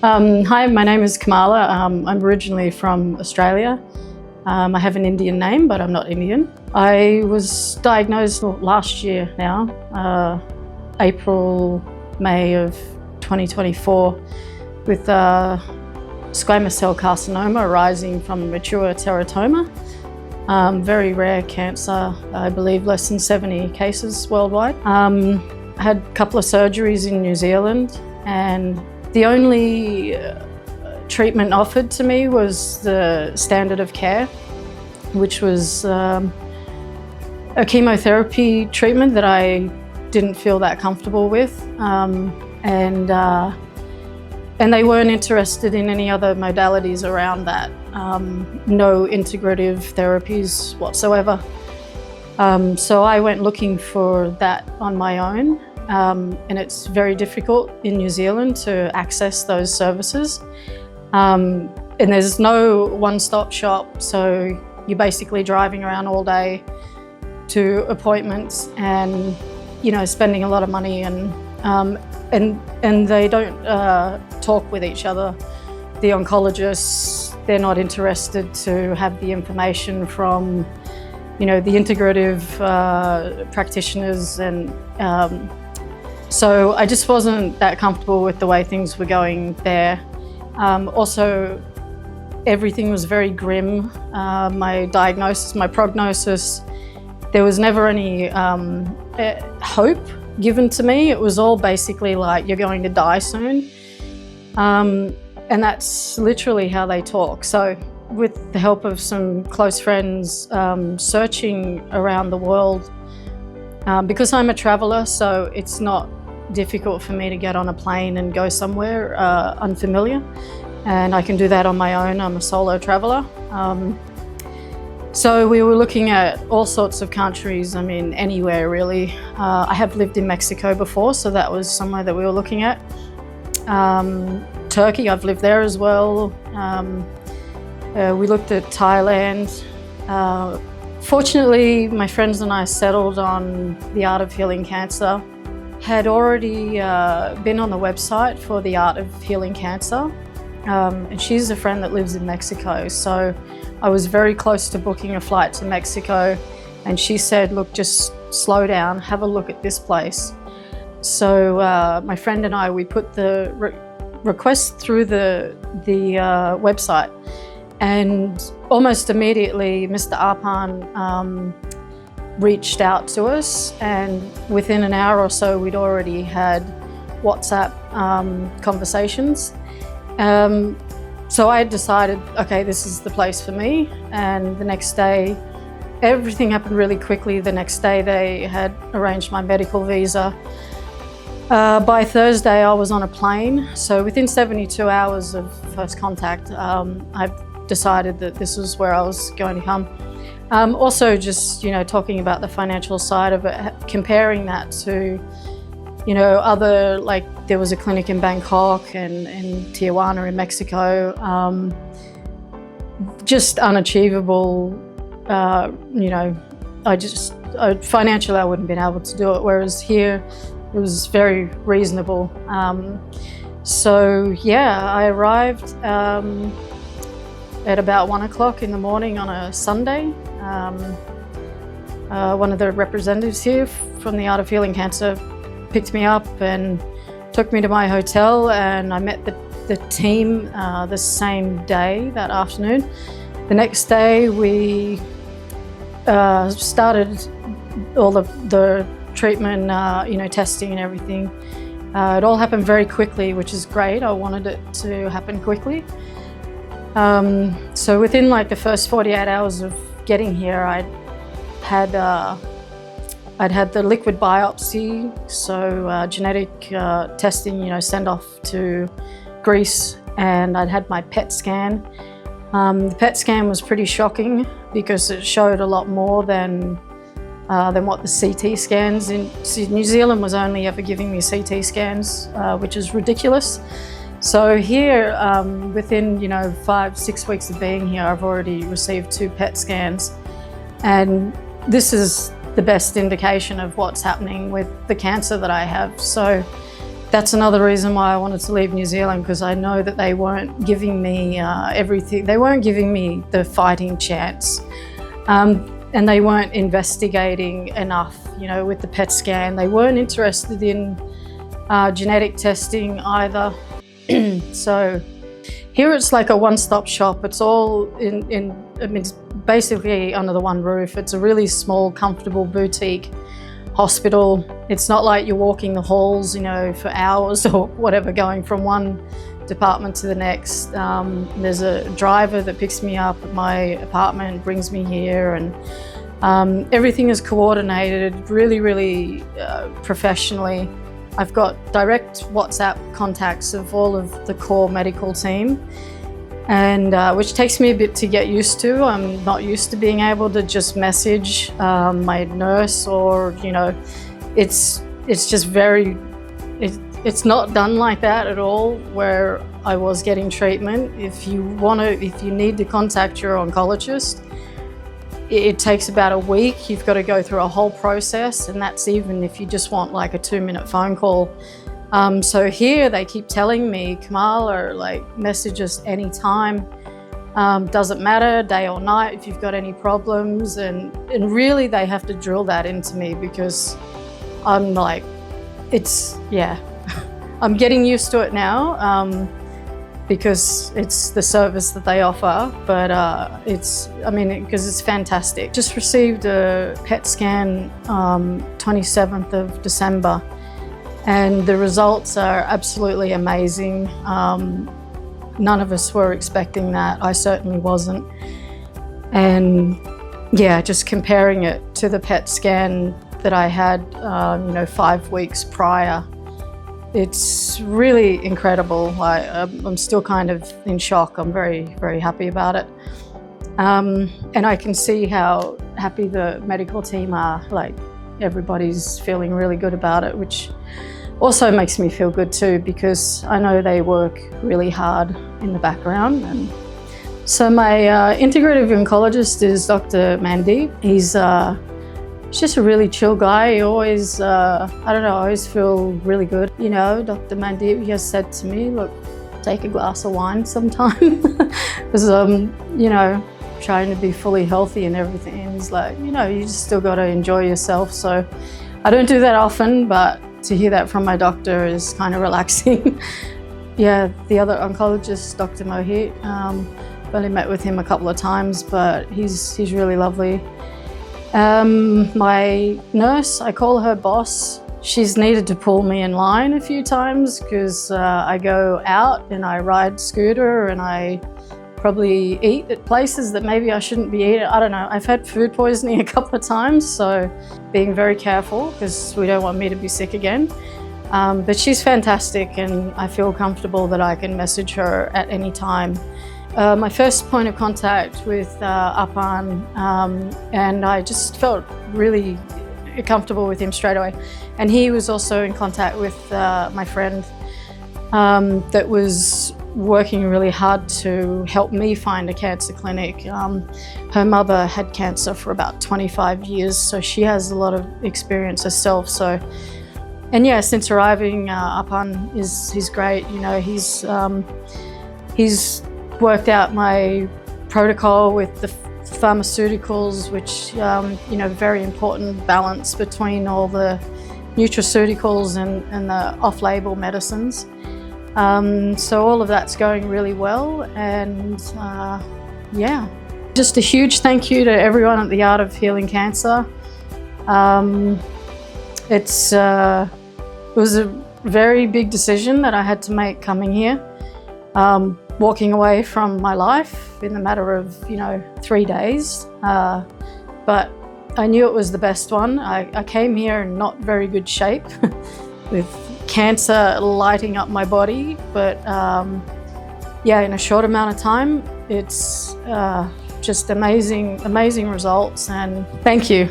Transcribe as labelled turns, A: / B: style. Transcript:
A: Hi, my name is Kamala. I'm originally from Australia. I have an Indian name, but I'm not Indian. I was diagnosed last year now, April, May of 2024, with Squamous Cell Carcinoma arising from mature teratoma. Very rare cancer, I believe less than 70 cases worldwide. I had a couple of surgeries in New Zealand, and the only treatment offered to me was the standard of care, which was a chemotherapy treatment that I didn't feel that comfortable with. And they weren't interested in any other modalities around that. No integrative therapies whatsoever. So I went looking for that on my own. And it's very difficult in New Zealand to access those services. And there's no one-stop shop, so you're basically driving around all day to appointments and, spending a lot of money, and they don't talk with each other. The oncologists, they're not interested to have the information from, the integrative practitioners, and so I just wasn't that comfortable with the way things were going there. Also, everything was very grim. My diagnosis, my prognosis, there was never any hope given to me. It was all basically like, you're going to die soon. And that's literally how they talk. So with the help of some close friends, searching around the world, because I'm a traveller, so it's not difficult for me to get on a plane and go somewhere unfamiliar, and I can do that on my own. I'm a solo traveller. So we were looking at all sorts of countries, anywhere really. I have lived in Mexico before, so that was somewhere that we were looking at. Turkey, I've lived there as well. We looked at Thailand. Fortunately, my friends and I settled on the Art of Healing Cancer. Had already been on the website for the Art of Healing Cancer, and she's a friend that lives in Mexico, so I was very close to booking a flight to Mexico, and she said, look, just slow down, have a look at this place. So my friend and I, we put the request through the website, and almost immediately Mr. Arpan reached out to us, and within an hour or so we'd already had WhatsApp conversations. So I had decided, okay, this is the place for me, and the next day, everything happened really quickly. The next day they had arranged my medical visa. By Thursday I was on a plane, so within 72 hours of first contact, I decided that this was where I was going to come. Also just, talking about the financial side of it, comparing that to, other, like there was a clinic in Bangkok and in Tijuana in Mexico, just unachievable. Financially I wouldn't have been able to do it, whereas here it was very reasonable. So yeah, I arrived at about 1 o'clock in the morning on a Sunday. One of the representatives here from the Art of Healing Cancer picked me up and took me to my hotel, and I met the team the same day, that afternoon. The next day we started all the treatment, testing and everything. It all happened very quickly, which is great. I wanted it to happen quickly. So within the first 48 hours of getting here, I'd had the liquid biopsy, so genetic testing, send off to Greece, and I'd had my PET scan. The PET scan was pretty shocking because it showed a lot more than what the CT scans in New Zealand was only ever giving me CT scans, which is ridiculous. So here, within 5-6 weeks of being here, I've already received 2 PET scans, and this is the best indication of what's happening with the cancer that I have. So That's another reason why I wanted to leave New Zealand, because I know that they weren't giving me everything. They weren't giving me the fighting chance. And they weren't investigating enough, you know, with the PET scan. They weren't interested in genetic testing either. So here it's like a one-stop shop. It's all I mean, it's basically under the one roof. It's a really small, comfortable boutique hospital. It's not like you're walking the halls, you know, for hours or whatever, going from one department to the next. There's a driver that picks me up at my apartment, brings me here, and everything is coordinated really professionally. I've got direct WhatsApp contacts of all of the core medical team, and which takes me a bit to get used to. I'm not used to being able to just message my nurse, or, you know, it's just very, it's not done like that at all where I was getting treatment. If you need to contact your oncologist, it takes about a week. You've got to go through a whole process, and that's even if you just want like a 2-minute phone call. So here they keep telling me, Kamala, like, message us anytime. Doesn't matter, day or night, if you've got any problems. And really they have to drill that into me, because I'm like, yeah, I'm getting used to it now, because it's the service that they offer, but because it's fantastic. Just received a PET scan 27th of December, and the results are absolutely amazing. None of us were expecting that. I certainly wasn't. And yeah, just comparing it to the PET scan that I had, 5 weeks prior, it's really incredible. I'm still kind of in shock. I'm very happy about it. And I can see how happy the medical team are. Like, everybody's feeling really good about it, which also makes me feel good too, because I know they work really hard in the background. And so my integrative oncologist is Dr. Mandeep. He's just a really chill guy. He always, I always feel really good. You know, Dr. Mandeep, he has said to me, look, take a glass of wine sometime, because trying to be fully healthy and everything. And he's like, you just still got to enjoy yourself. So I don't do that often, but to hear that from my doctor is kind of relaxing. Yeah, the other oncologist, Dr. Mohit, I've only met with him a couple of times, but he's really lovely. My nurse, I call her boss. She's needed to pull me in line a few times, because I go out and I ride scooter and I probably eat at places that maybe I shouldn't be eating. I don't know. I've had food poisoning a couple of times, so being very careful, because we don't want me to be sick again. But she's fantastic, and I feel comfortable that I can message her at any time. My first point of contact with Apan, and I just felt really comfortable with him straight away. And he was also in contact with my friend that was working really hard to help me find a cancer clinic. Her mother had cancer for about 25 years, so she has a lot of experience herself. So, and yeah, since arriving, Apan he's great. He's worked out my protocol with the pharmaceuticals, which, very important balance between all the nutraceuticals and the off-label medicines. So all of that's going really well, and yeah. Just a huge thank you to everyone at the Art of Healing Cancer. It was a very big decision that I had to make coming here. Walking away from my life in the matter of 3 days, but I knew it was the best one. I came here in not very good shape with cancer lighting up my body, but in a short amount of time, it's just amazing results, and thank you.